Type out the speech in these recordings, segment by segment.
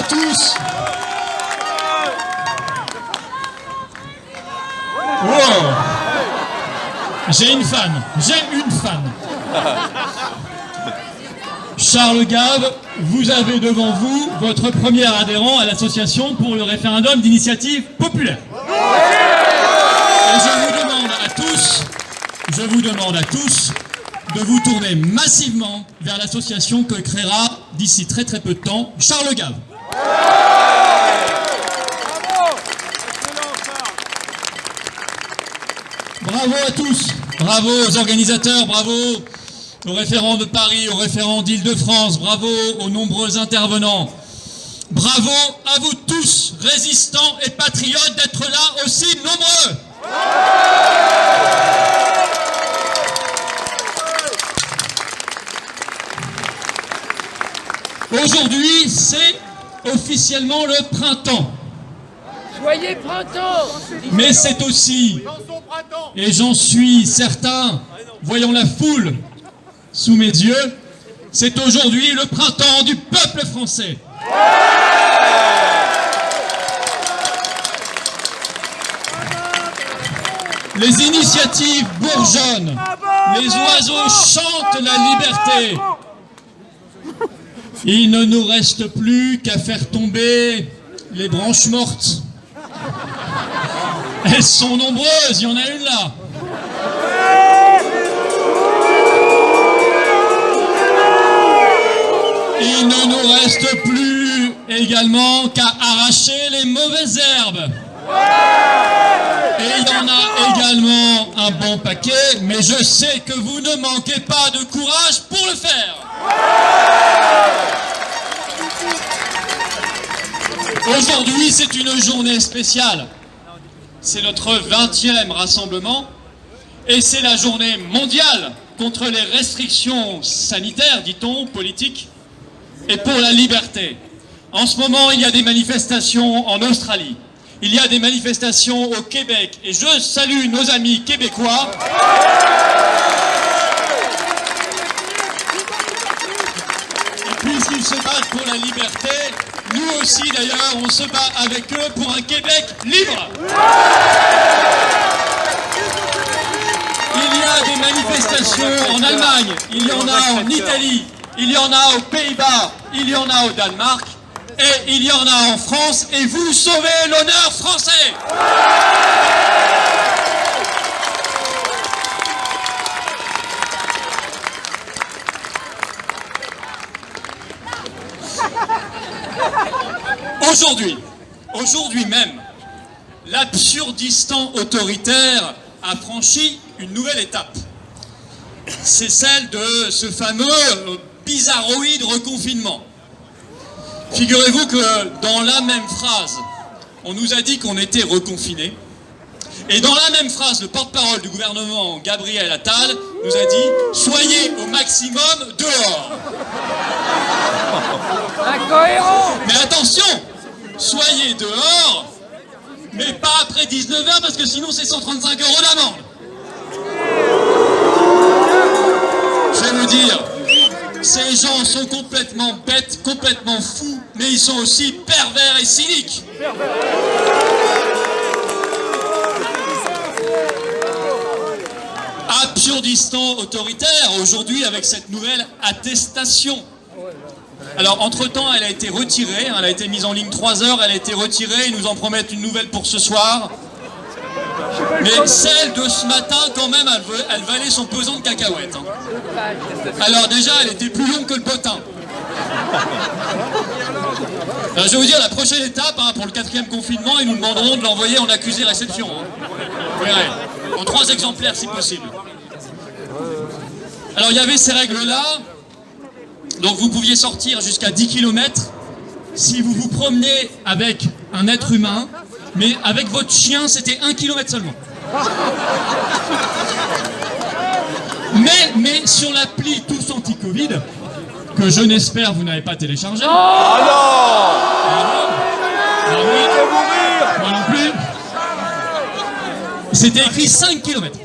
à tous. Wow. J'ai une fan. Charles Gave, vous avez devant vous votre premier adhérent à l'association pour le référendum d'initiative populaire. Et je vous demande à tous de vous tourner massivement vers l'association que créera d'ici très peu de temps Charles Gave. Bravo à tous, bravo aux organisateurs, bravo aux référents de Paris, aux référents d'Île-de-France, bravo aux nombreux intervenants. Bravo à vous tous, résistants et patriotes, d'être là aussi nombreux. Aujourd'hui, c'est officiellement le printemps. Joyeux printemps! Mais c'est aussi, et j'en suis certain, voyant la foule sous mes yeux, c'est aujourd'hui le printemps du peuple français. Les initiatives bourgeonnent, les oiseaux chantent la liberté. Il ne nous reste plus qu'à faire tomber les branches mortes. Elles sont nombreuses, il y en a une là. Il ne nous reste plus également qu'à arracher les mauvaises herbes. Et il y en a également un bon paquet, mais je sais que vous ne manquez pas de courage pour le faire. Aujourd'hui, c'est une journée spéciale. C'est notre 20e rassemblement et c'est la journée mondiale contre les restrictions sanitaires, dit-on, politiques, et pour la liberté. En ce moment, il y a des manifestations en Australie, il y a des manifestations au Québec, et je salue nos amis québécois. Et puisqu'ils se battent pour la liberté, nous aussi d'ailleurs, on se bat avec eux pour un Québec libre. Il y a des manifestations en Allemagne, il y en a en Italie, il y en a aux Pays-Bas, il y en a au Danemark, et il y en a en France, et vous sauvez l'honneur français. Aujourd'hui même, l'Absurdistan autoritaire a franchi une nouvelle étape. C'est celle de ce fameux bizarroïde reconfinement. Figurez-vous que dans la même phrase, on nous a dit qu'on était reconfinés. Et dans la même phrase, le porte-parole du gouvernement, Gabriel Attal, nous a dit « Soyez au maximum dehors ». Incohérent! Mais attention, soyez dehors, mais pas après 19h parce que sinon c'est 135 € d'amende. Je vais vous dire, ces gens sont complètement bêtes, complètement fous, mais ils sont aussi pervers et cyniques. Absurdistan autoritaire, aujourd'hui avec cette nouvelle attestation. Alors, entre-temps, elle a été retirée, elle a été mise en ligne 3 heures, elle a été retirée, ils nous en promettent une nouvelle pour ce soir. Mais celle de ce matin, quand même, elle valait son pesant de cacahuètes. Hein. Alors déjà, elle était plus longue que le potin. Alors, je vais vous dire, la prochaine étape, hein, pour le 4e confinement, ils nous demanderont de l'envoyer en accusé réception. Hein. Vous verrez, en 3 exemplaires si possible. Alors, il y avait ces règles-là. Donc vous pouviez sortir jusqu'à 10 km si vous vous promenez avec un être humain, mais avec votre chien, c'était 1 km seulement. Mais sur l'appli Tous Anti-Covid, que je n'espère vous n'avez pas téléchargé. Oh non! Moi non plus. C'était écrit 5 km.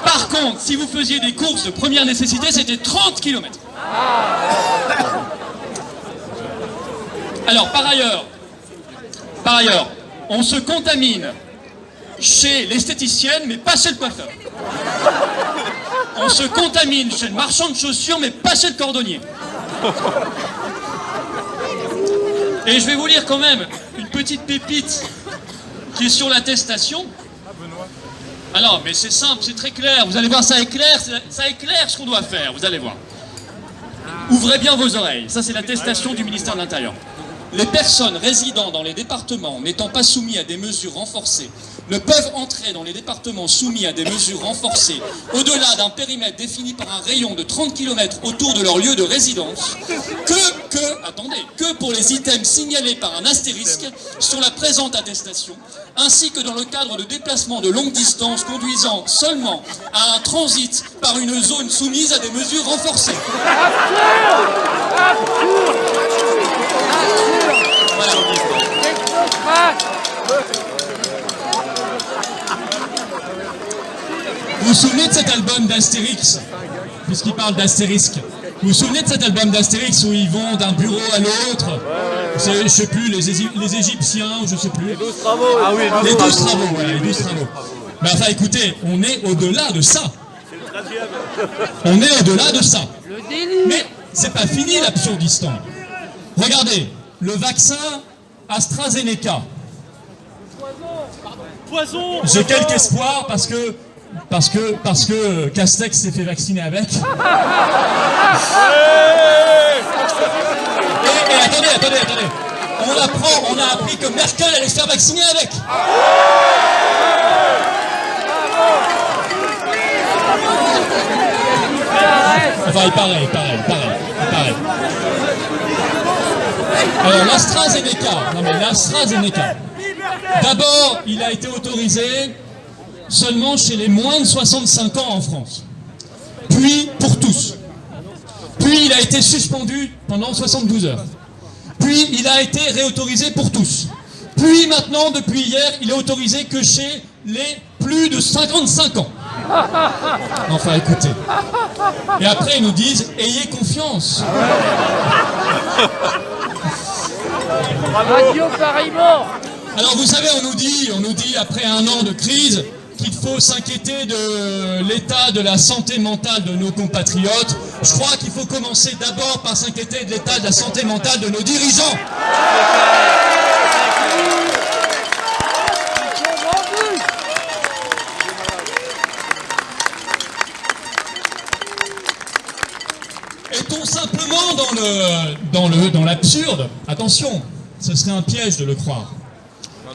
Par contre, si vous faisiez des courses de première nécessité, c'était 30 km. Alors, par ailleurs, on se contamine chez l'esthéticienne, mais pas chez le coiffeur. On se contamine chez le marchand de chaussures, mais pas chez le cordonnier. Et je vais vous lire quand même une petite pépite qui est sur l'attestation. Alors, mais c'est simple, c'est très clair. Vous allez voir, ça éclaire ce qu'on doit faire. Vous allez voir. Ouvrez bien vos oreilles. Ça, c'est l'attestation du ministère de l'Intérieur. Les personnes résidant dans les départements n'étant pas soumis à des mesures renforcées ne peuvent entrer dans les départements soumis à des mesures renforcées au-delà d'un périmètre défini par un rayon de 30 km autour de leur lieu de résidence que pour les items signalés par un astérisque sur la présente attestation, ainsi que dans le cadre de déplacements de longue distance conduisant seulement à un transit par une zone soumise à des mesures renforcées. Voilà. Vous vous souvenez de cet album d'Astérix, puisqu'il parle d'astérisque? Vous vous souvenez de cet album d'Astérix où ils vont d'un bureau à l'autre? Je sais plus, les Égyptiens, ou je sais plus. Les 12 travaux. Ah oui, les 12 travaux, voilà, les 12 travaux. Mais enfin, écoutez, on est au-delà de ça. On est au-delà de ça. Mais c'est pas fini l'absurdistan. Regardez, le vaccin AstraZeneca. Poison. J'ai quelque espoir parce que Castex s'est fait vacciner avec. Et attendez. On a appris que Merkel allait se faire vacciner avec. Enfin, il paraît. Alors, l'AstraZeneca. D'abord, il a été autorisé seulement chez les moins de 65 ans en France. Puis, pour tous. Puis, il a été suspendu pendant 72 heures. Puis, il a été réautorisé pour tous. Puis, maintenant, depuis hier, il est autorisé que chez les plus de 55 ans. Enfin, écoutez. Et après, ils nous disent, ayez confiance. Radio Paris-Mort. Alors, vous savez, on nous dit, après un an de crise, qu'il faut s'inquiéter de l'état de la santé mentale de nos compatriotes. Je crois qu'il faut commencer d'abord par s'inquiéter de l'état de la santé mentale de nos dirigeants. Est-on simplement dans l'absurde? Attention, ce serait un piège de le croire.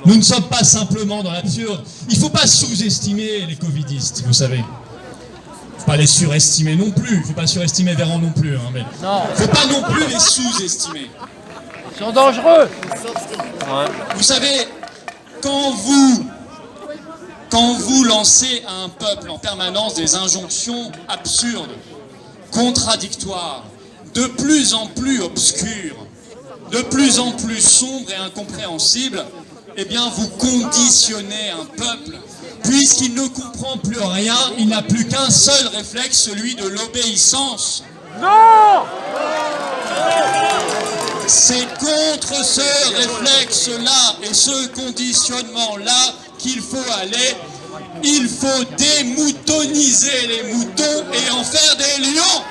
Nous ne sommes pas simplement dans l'absurde. Il ne faut pas sous-estimer les covidistes, vous savez. Il ne faut pas les surestimer non plus. Il ne faut pas surestimer Véran non plus. Mais il ne faut pas non plus les sous-estimer. Ils sont dangereux. Vous savez, quand vous lancez à un peuple en permanence des injonctions absurdes, contradictoires, de plus en plus obscures, de plus en plus sombres et incompréhensibles, eh bien, vous conditionnez un peuple. Puisqu'il ne comprend plus rien, il n'a plus qu'un seul réflexe, celui de l'obéissance. Non. C'est contre ce réflexe-là et ce conditionnement-là qu'il faut aller. Il faut démoutoniser les moutons et en faire des lions.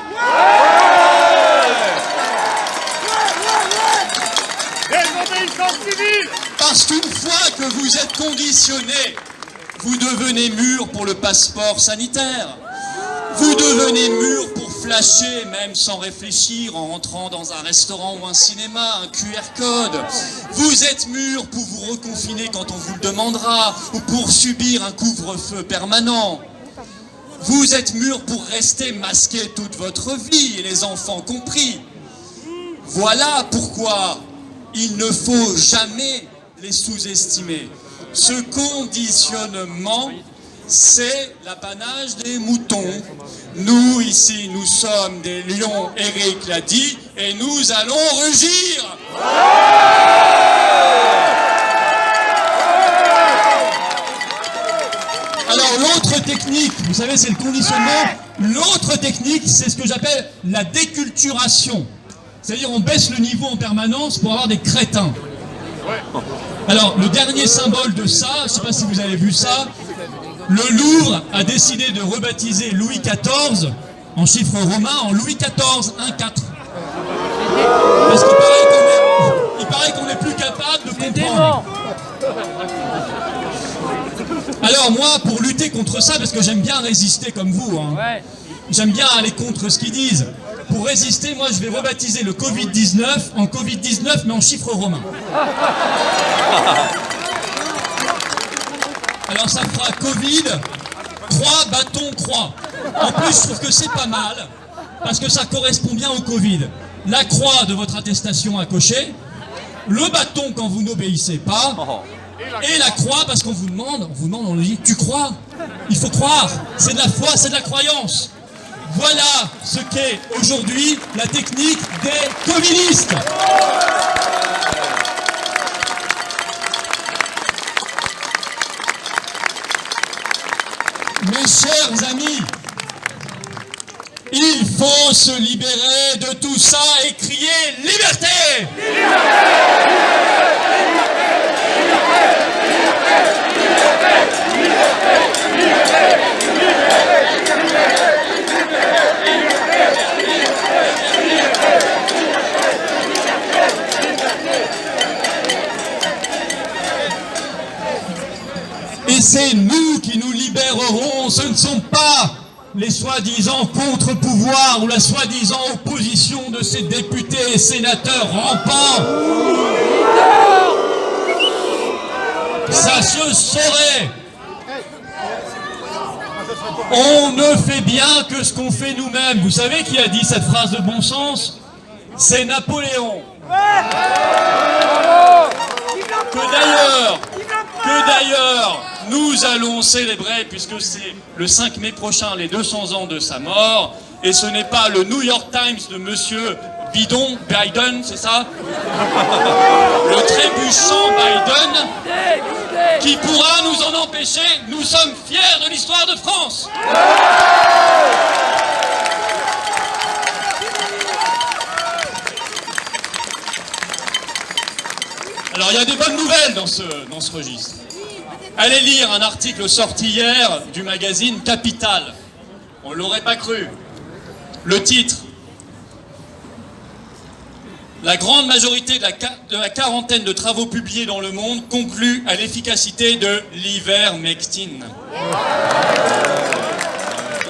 Parce qu'une fois que vous êtes conditionné, vous devenez mûr pour le passeport sanitaire. Vous devenez mûr pour flasher, même sans réfléchir, en rentrant dans un restaurant ou un cinéma, un QR code. Vous êtes mûr pour vous reconfiner quand on vous le demandera, ou pour subir un couvre-feu permanent. Vous êtes mûr pour rester masqué toute votre vie, et les enfants compris. Voilà pourquoi il ne faut jamais les sous-estimer. Ce conditionnement, c'est l'apanage des moutons. Nous, ici, nous sommes des lions, Eric l'a dit, et nous allons rugir. Alors, l'autre technique, vous savez, c'est le conditionnement. L'autre technique, c'est ce que j'appelle la déculturation. C'est-à-dire on baisse le niveau en permanence pour avoir des crétins. Alors, le dernier symbole de ça, je ne sais pas si vous avez vu ça, le Louvre a décidé de rebaptiser Louis XIV, en chiffres romains, en Louis XIV 1-4. Parce qu'il paraît qu'on n'est plus capable de comprendre. Alors moi, pour lutter contre ça, parce que j'aime bien résister comme vous, hein, j'aime bien aller contre ce qu'ils disent. Pour résister, moi je vais rebaptiser le Covid-19 en Covid-19, mais en chiffres romains. Alors ça fera Covid, croix, bâton, croix. En plus, je trouve que c'est pas mal, parce que ça correspond bien au Covid. La croix de votre attestation à cocher, le bâton quand vous n'obéissez pas, et la croix parce qu'on vous demande, on nous dit, tu crois? Il faut croire, c'est de la foi, c'est de la croyance. Voilà ce qu'est aujourd'hui la technique des covidistes. Mes chers amis, il faut se libérer de tout ça et crier liberté! Et c'est nous qui nous libérerons, ce ne sont pas les soi-disant contre-pouvoirs ou la soi-disant opposition de ces députés et sénateurs rampants. Ça se saurait. On ne fait bien que ce qu'on fait nous-mêmes. Vous savez qui a dit cette phrase de bon sens? C'est Napoléon. Que d'ailleurs, nous allons célébrer, puisque c'est le 5 mai prochain, les 200 ans de sa mort, et ce n'est pas le New York Times de monsieur Biden, c'est ça? Le trébuchant Biden, qui pourra nous en empêcher. Nous sommes fiers de l'histoire de France. Alors il y a des bonnes nouvelles dans ce registre. Allez lire un article sorti hier du magazine Capital. On ne l'aurait pas cru. Le titre: la grande majorité de la quarantaine de travaux publiés dans le monde conclut à l'efficacité de l'ivermectine.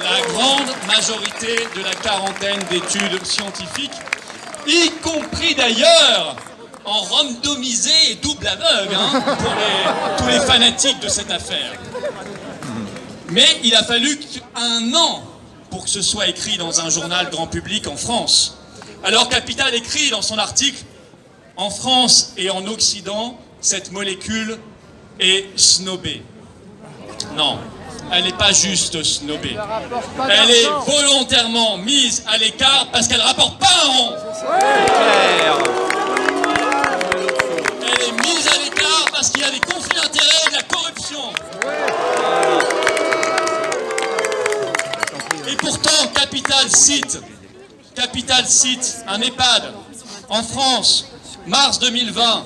La grande majorité de la quarantaine d'études scientifiques, y compris d'ailleurs en randomisé et double aveugle, hein, pour tous les fanatiques de cette affaire. Mais il a fallu un an pour que ce soit écrit dans un journal grand public en France. Alors Capital écrit dans son article: en France et en Occident, cette molécule est snobée. Non, elle n'est pas juste snobée. Elle est volontairement mise à l'écart parce qu'elle ne rapporte pas un rond. Elle est mise à l'écart parce qu'il y a des conflits d'intérêts et de la corruption. Et pourtant, Capital cite un EHPAD en France, mars 2020,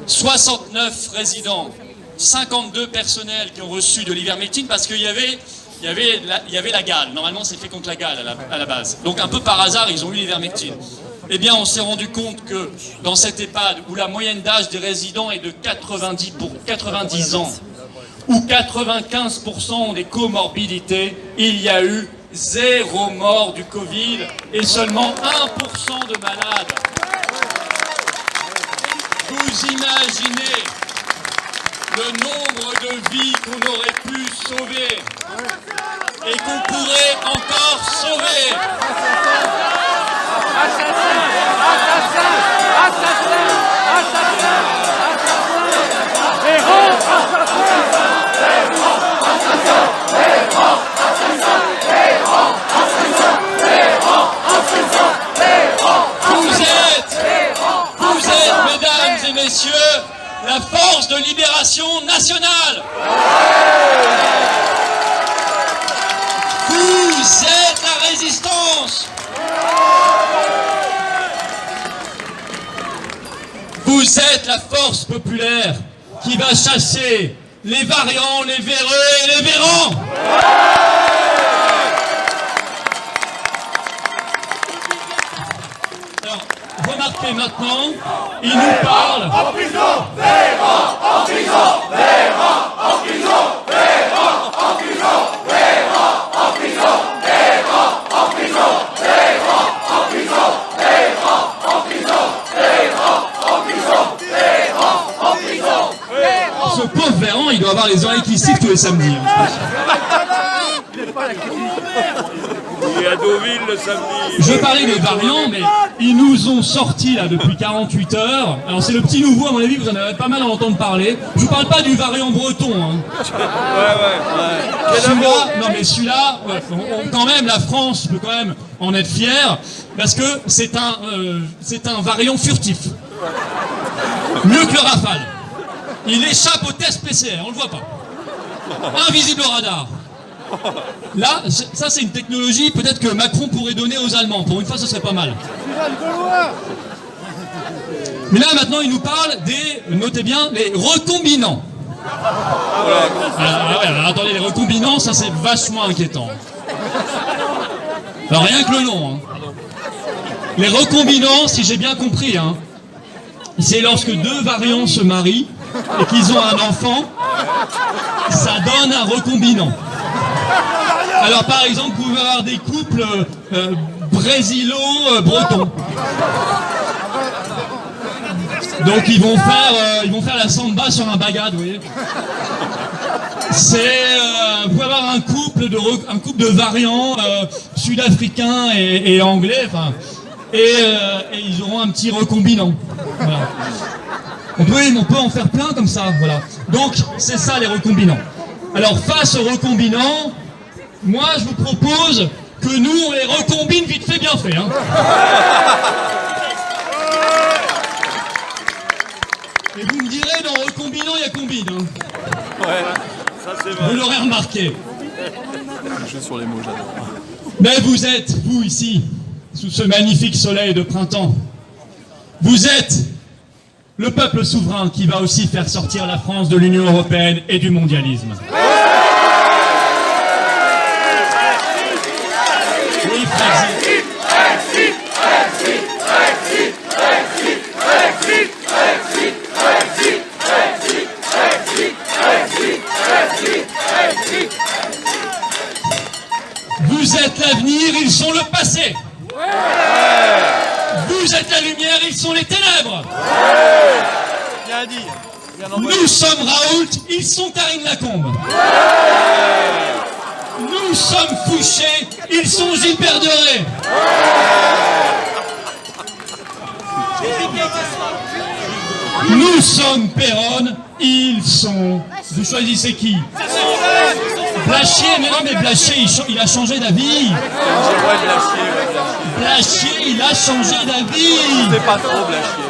69 résidents, 52 personnels qui ont reçu de l'ivermectine parce qu'il y avait la gale. Normalement, c'est fait contre la gale à la base. Donc un peu par hasard, ils ont eu l'ivermectine. Eh bien, on s'est rendu compte que dans cet EHPAD, où la moyenne d'âge des résidents est de 90 ans, où 95% ont des comorbidités, il y a eu 0 mort du Covid et seulement 1% de malades. Vous imaginez le nombre de vies qu'on aurait pu sauver et qu'on pourrait encore sauver. Vous êtes, mesdames et messieurs, la force de libération nationale. Vous êtes la résistance. Vous êtes la force populaire qui va chasser les variants, les véreux et les vérans. Alors, remarquez maintenant, il nous parle... En prison, Véran! En prison, Véran! En prison, Véran! En prison, Véran! En prison, Véran! En prison, Véran! En prison, Véran! En prison, Véran! En prison, Véran! En prison, Véran! Ce pauvre Véran, il doit avoir les oreilles qui sifflent tous les samedis. Il est à Deauville le samedi. Je parlais des variants, mais ils nous ont sorti là depuis 48 heures. Alors c'est le petit nouveau, à mon avis, vous en avez pas mal à entendre parler. Je vous parle pas du variant breton. Hein. Celui-là, non mais celui-là, ouais, quand même, la France peut quand même en être fière, parce que c'est un variant furtif. Mieux que le Rafale. Il échappe au test PCR, on le voit pas. Invisible au radar. Là, ça c'est une technologie peut-être que Macron pourrait donner aux Allemands. Pour une fois, ce serait pas mal. Mais là, maintenant, il nous parle des, notez bien, les recombinants. Alors, attendez, les recombinants, ça c'est vachement inquiétant. Alors, rien que le nom. Hein. Les recombinants, si j'ai bien compris, hein, c'est lorsque deux variants se marient et qu'ils ont un enfant, ça donne un recombinant. Alors par exemple, vous pouvez avoir des couples brésilo-bretons. Donc ils vont faire la samba sur un bagad, vous voyez. Vous pouvez avoir un couple de variants sud-africains et anglais, enfin, et ils auront un petit recombinant. Voilà. On peut en faire plein comme ça, voilà. Donc c'est ça les recombinants. Alors face aux recombinants, moi je vous propose que nous on les recombine vite fait bien fait. Hein. Et vous me direz dans recombinant il y a combine. Hein. Ouais, ça c'est vrai. Vous l'aurez remarqué. Je joue sur les mots, j'adore. Mais vous êtes, vous ici, sous ce magnifique soleil de printemps, vous êtes le peuple souverain qui va aussi faire sortir la France de l'Union européenne et du mondialisme. Oui, Frexit. Brexit, Brexit, Brexit, Brexit, Brexit, Brexit, Brexit, Brexit, Brexit, Brexit, Brexit, Brexit. Vous êtes l'avenir, ils sont le passé. Vous êtes la lumière, ils sont les ténèbres. Bien dit. Bien Nous sommes Raoult, ils sont Karine Lacombe. Nous sommes Fouché, ils sont Gilbert Deray. Nous sommes Péronne, ils sont... Vous choisissez qui? Blachier, mais non mais Blachier, il a changé d'avis. Blachier, il a changé d'avis. C'est pas trop Blachier.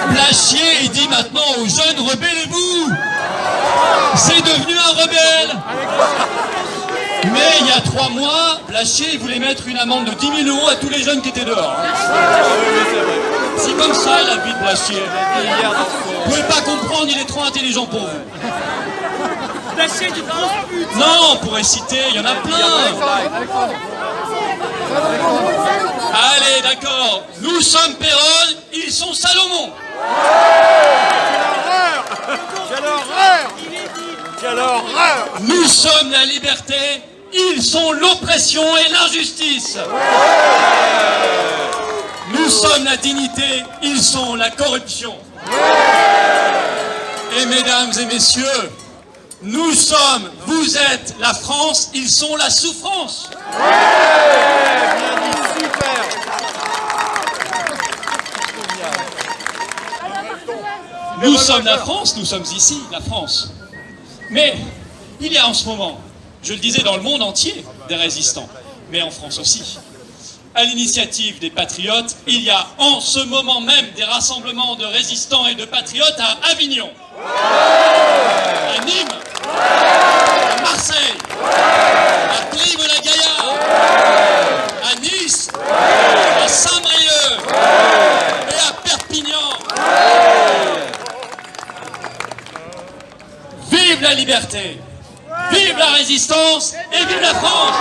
Blachier, il dit maintenant aux jeunes, rebellez-vous. C'est devenu un rebelle. Mais il y a 3 mois, Blachier il voulait mettre une amende de 10 000 € à tous les jeunes qui étaient dehors. C'est comme ça la vie de Blachier. Vous pouvez pas comprendre, il est trop intelligent pour vous. Blachier du grand but. Non, on pourrait citer, il y en a plein. Allez, d'accord. Nous sommes Péronne, ils sont Salomon. Quelle horreur! Quelle horreur! Nous sommes la liberté, ils sont l'oppression et l'injustice. Nous sommes la dignité, ils sont la corruption. Et mesdames et messieurs, nous sommes, vous êtes la France, ils sont la souffrance. Nous sommes la France, nous sommes ici, la France. Mais il y a en ce moment, je le disais dans le monde entier, des résistants, mais en France aussi. À l'initiative des patriotes, il y a en ce moment même des rassemblements de résistants et de patriotes à Avignon, à Nîmes, à Marseille, à Brive-la-Gaillarde, à Nice, à Saint-Brieuc et à Perpignan. liberté. Vive la résistance et vive la France!